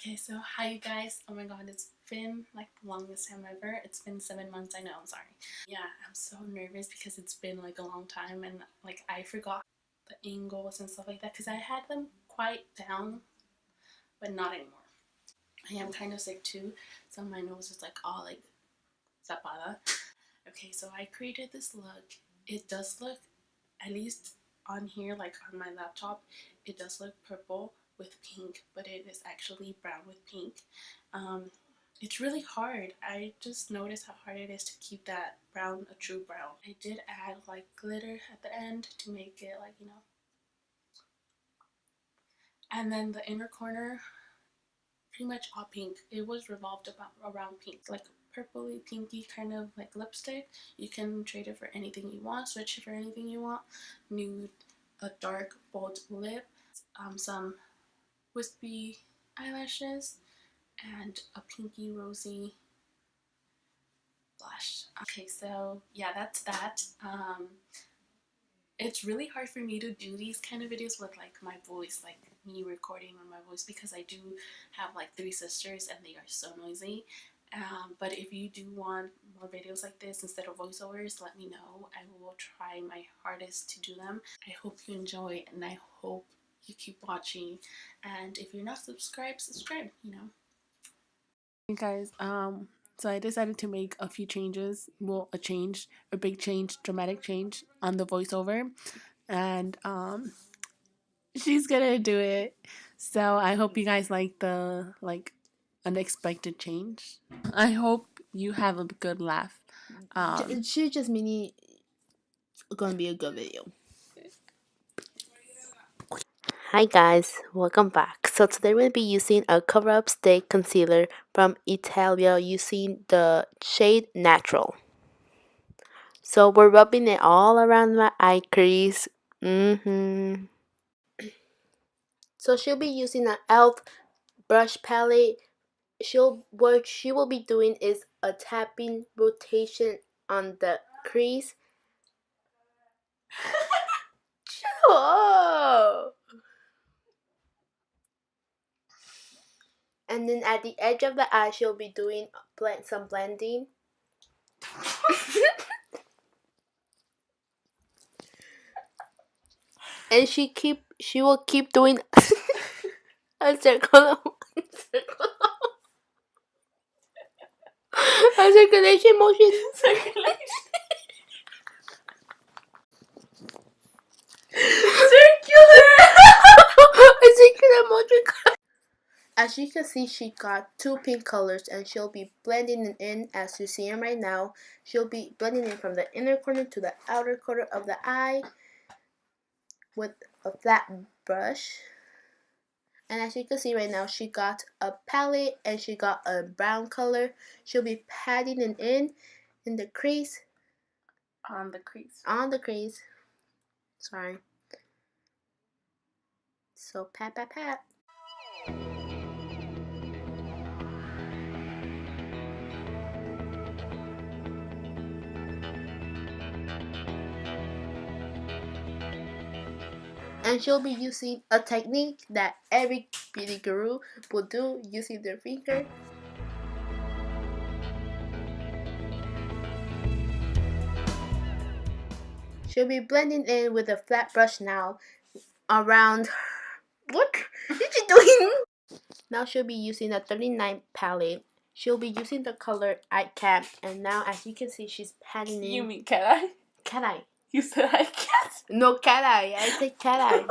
Okay, so hi you guys. Oh my god, it's been like the longest time ever. It's been 7 months. I know, I'm sorry. Yeah, I'm so nervous because it's been like a long time and like I forgot the angles and stuff like that because I had them quite down, but not anymore. I am kind of sick too, so my nose is like all like zapada. Okay, so I created this look. It does look, at least on here, like on my laptop, it does look purple with pink, but it is actually brown with pink. It's really hard. I just noticed how hard it is to keep that brown a true brown. I did add like glitter at the end to make it like, you know. And then the inner corner, pretty much all pink. It was revolved around pink, like purpley pinky kind of like lipstick. You can trade it for anything you want, switch it for anything you want. Nude, a dark bold lip, some wispy eyelashes, and a pinky rosy blush. Okay, so yeah, that's that. It's really hard for me to do these kind of videos with like my voice, like me recording on my voice, because I do have like 3 sisters and they are so noisy. But if you do want more videos like this instead of voiceovers, let me know. I will try my hardest to do them. I hope you enjoy and I hope you keep watching. And if you're not subscribed, subscribe, you know. Hey guys, so I decided to make a few changes. Well, a big change, dramatic change on the voiceover. And she's gonna do it. So I hope you guys like the unexpected change. I hope you have a good laugh. She just meaning gonna be a good video. Hi guys, welcome back. So today we'll be using a cover up stick concealer from Italia using the shade Natural. So we're rubbing it all around my eye crease. So she'll be using an e.l.f. brush palette. What she will be doing is a tapping rotation on the crease. Shut up! And then at the edge of the eye, she'll be doing some blending. And she will keep doing a circle, a circulation motion. A circular motion. As you can see, she got 2 pink colors and she'll be blending it in as you see them right now. She'll be blending it from the inner corner to the outer corner of the eye with a flat brush. And as you can see right now, she got a palette and she got a brown color. She'll be patting it in the crease. On the crease. On the crease. Sorry. So pat, pat, pat. And she'll be using a technique that every beauty guru will do using their finger. She'll be blending in with a flat brush now around. What is she doing? Now she'll be using a 39 palette. She'll be using the color Eye Cap, and now as you can see, she's patting in. You mean cat eye? Cat eye. You said I can't. No, cat eye. I said cat eye.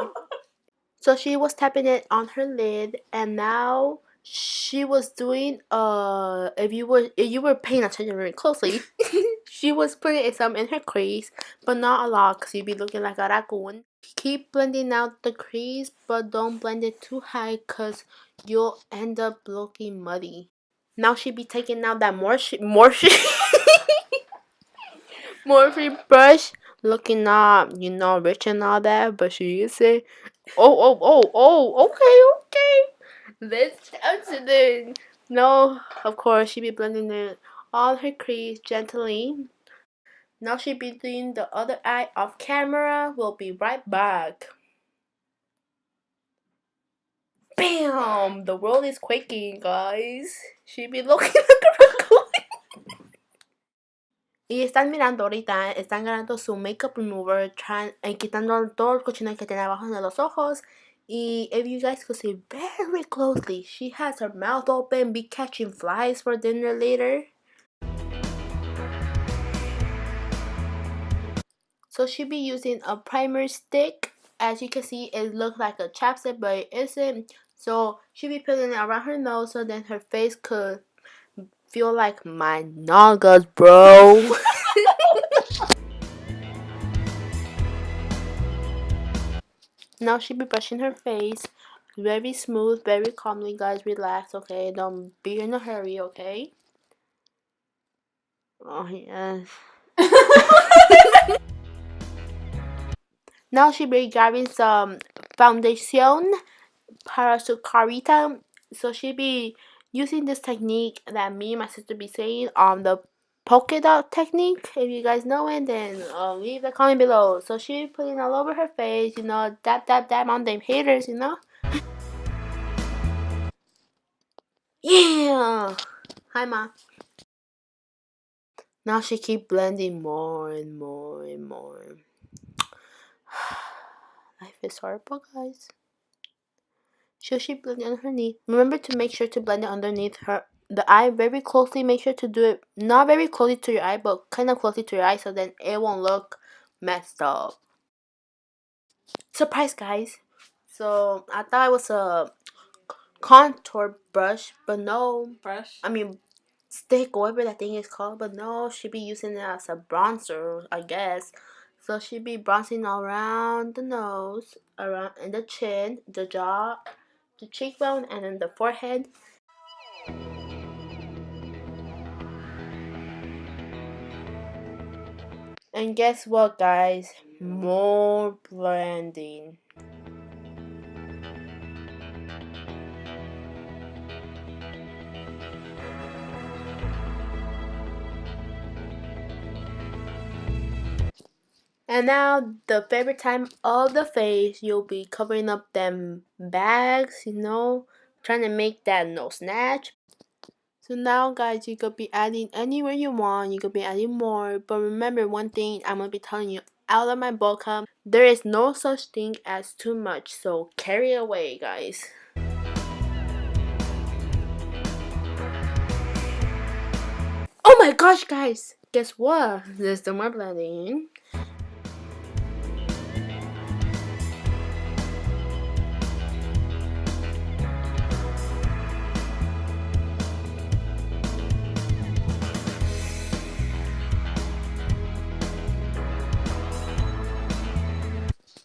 So she was tapping it on her lid, and now she was doing if you were paying attention very closely, she was putting some in her crease, but not a lot, cause you'd be looking like a raccoon. Keep blending out the crease, but don't blend it too high, cause you'll end up looking muddy. Now she be taking out that Morphe brush, looking up, rich and all that, but she is it. Okay. Let's answer this. No, of course, she be blending it on her crease gently. Now she be doing the other eye off camera. We'll be right back. Bam! The world is quaking, guys. She be looking like a raccoon. Y están mirando ahorita, están ganando su makeup remover, quitando todo el cochino que tiene abajo de los ojos. Y if you guys could see very closely, she has her mouth open, be catching flies for dinner later. So she'll be using a primer stick. As you can see, it looks like a chapstick, but it isn't. So she'll be putting it around her nose so then her face could feel like my nalgas, bro. Now she'll be brushing her face. Very smooth, very calmly, guys. Relax, okay? Don't be in a hurry, okay? Oh, yes. Now she'll be grabbing some foundation para su carita. So she'll be using this technique that me and my sister be saying the polka dot technique. If you guys know it, then leave a comment below. So she'll be putting all over her face, you know, dab dab dab on them haters, you know. Yeah. Hi, ma. Now she keep blending more and more and more. Life is horrible, guys. So she blend it underneath. Remember to make sure to blend it underneath the eye very closely. Make sure to do it not very closely to your eye, but kind of closely to your eye, so then it won't look messed up. Surprise, guys! So I thought it was a contour brush, but no. Brush. I mean stick, whatever that thing is called, but no, she be using it as a bronzer, I guess. So she be bronzing around the nose, around in the chin, the jaw, the cheekbone, and then the forehead. And guess what, guys? More blending. And now the favorite time of the face, you'll be covering up them bags, you know, trying to make that no snatch. So now, guys, you could be adding anywhere you want. You could be adding more, but remember one thing I'm gonna be telling you out of my book. There is no such thing as too much. So carry away, guys. Oh my gosh, guys! Guess what? There's the more blending.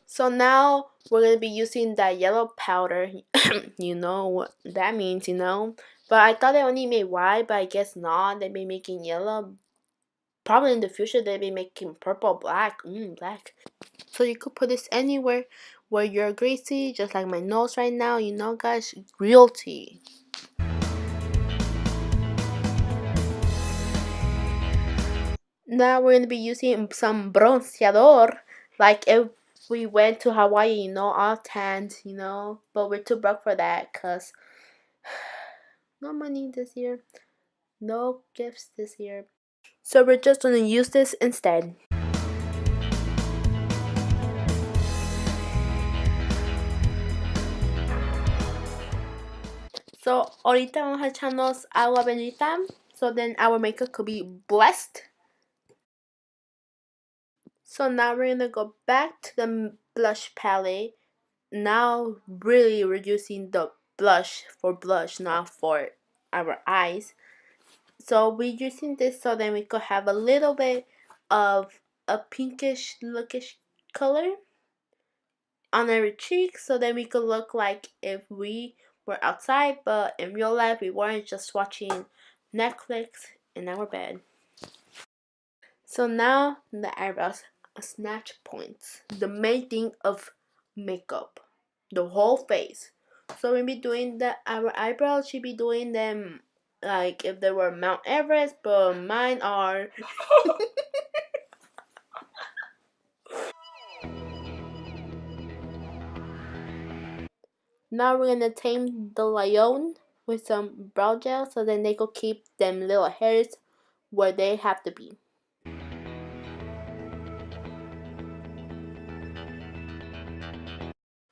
So now we're gonna be using that yellow powder. You know what that means, you know. But I thought they only made white, but I guess not. They be making yellow. Probably in the future they'll be making purple, black. Black. So you could put this anywhere where you're greasy, just like my nose right now. You know, guys, realty. Now we're gonna be using some bronceador, like if we went to Hawaii, you know, all tanned, you know, but we're too broke for that, cause no money this year, no gifts this year. So we're just gonna use this instead. So ahorita vamos a echarnos agua bendita, so then our makeup could be blessed. So now we're gonna go back to the blush palette. Now really reducing the blush for blush, not for our eyes. So we're using this so then we could have a little bit of a pinkish lookish color on our cheeks, so then we could look like if we were outside, but in real life we weren't, just watching Netflix in our bed. So now the eyebrows, snatch points, the main thing of makeup, the whole face. So we'll be doing our eyebrows should be doing them like if they were Mount Everest, but mine are Now we're gonna tame the lion with some brow gel so then they could keep them little hairs where they have to be.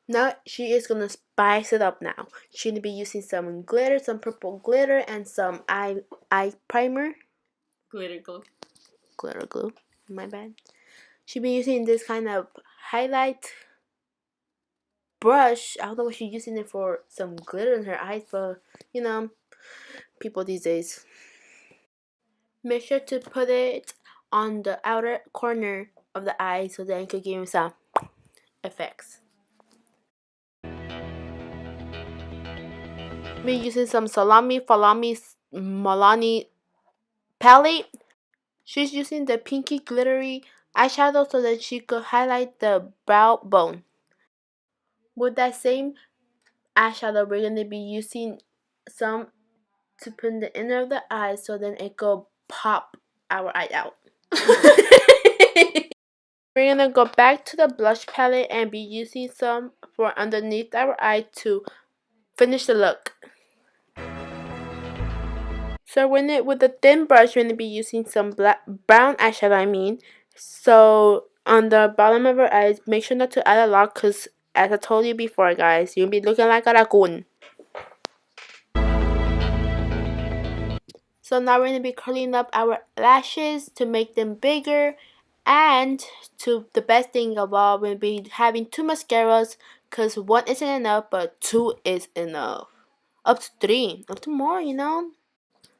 Now she is gonna spice it up now. She's gonna be using some glitter, some purple glitter, and some eye primer. Glitter glue. Glitter glue, my bad. She'll be using this kind of highlight brush. I don't know what she's using it for, some glitter in her eyes, but you know, people these days. Make sure to put it on the outer corner of the eye so that it could give you some effects. Be using some Milani palette. She's using the pinky glittery eyeshadow so that she could highlight the brow bone. With that same eyeshadow, we're going to be using some to put in the inner of the eye so then it could pop our eye out. We're going to go back to the blush palette and be using some for underneath our eye to finish the look. So with the thin brush, we're going to be using some brown eyeshadow, So on the bottom of our eyes, make sure not to add a lot because as I told you before, guys, you'll be looking like a raccoon. So now we're going to be curling up our lashes to make them bigger. And the best thing of all, we're going to be having 2 mascaras because 1 isn't enough, but 2 is enough. Up to 3, up to more,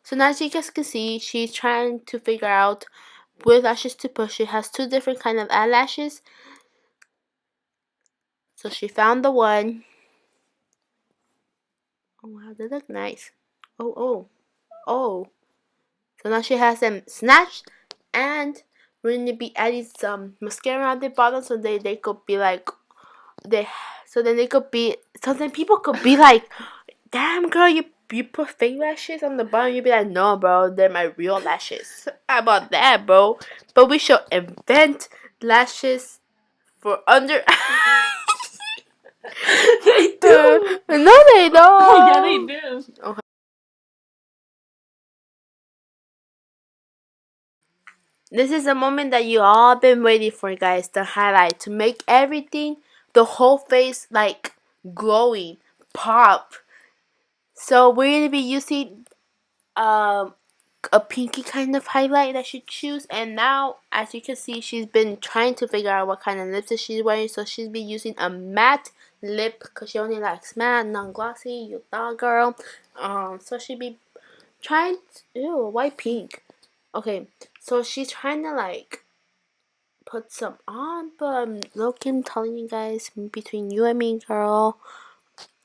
So now as you guys can see, she's trying to figure out which lashes to put. She has 2 different kind of eyelashes. So she found the one. Oh wow, they look nice. Oh. So now she has them snatched, and we're going to be adding some mascara on the bottom so they could be like, so then people could be like, damn girl, you put fake lashes on the bottom. You'd be like, no bro, they're my real lashes. How about that, bro? But we should invent lashes for under They do. No they don't. Yeah, they do. Okay. This is the moment that you all been waiting for, guys. The highlight to make everything, the whole face like glowing, pop. So we're gonna be using a pinky kind of highlight that she choose. And now, as you can see, she's been trying to figure out what kind of lipstick she's wearing. So she's been using a matte lip because she only likes matte, non-glossy. You thought, girl. So she be trying to, ew, why pink? Okay, so she's trying to like put some on, but I'm telling you guys, between you and me, girl,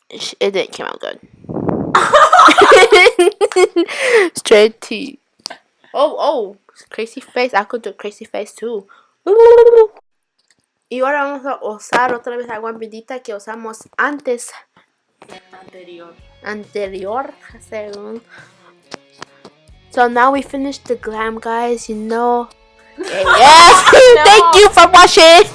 it didn't come out good. Straight T. Oh, crazy face. I could do crazy face too. Y ahora vamos a usar otra vez la guapidita que usamos antes. Anterior, según. So now we finished the glam, guys. Yes. Thank you for watching.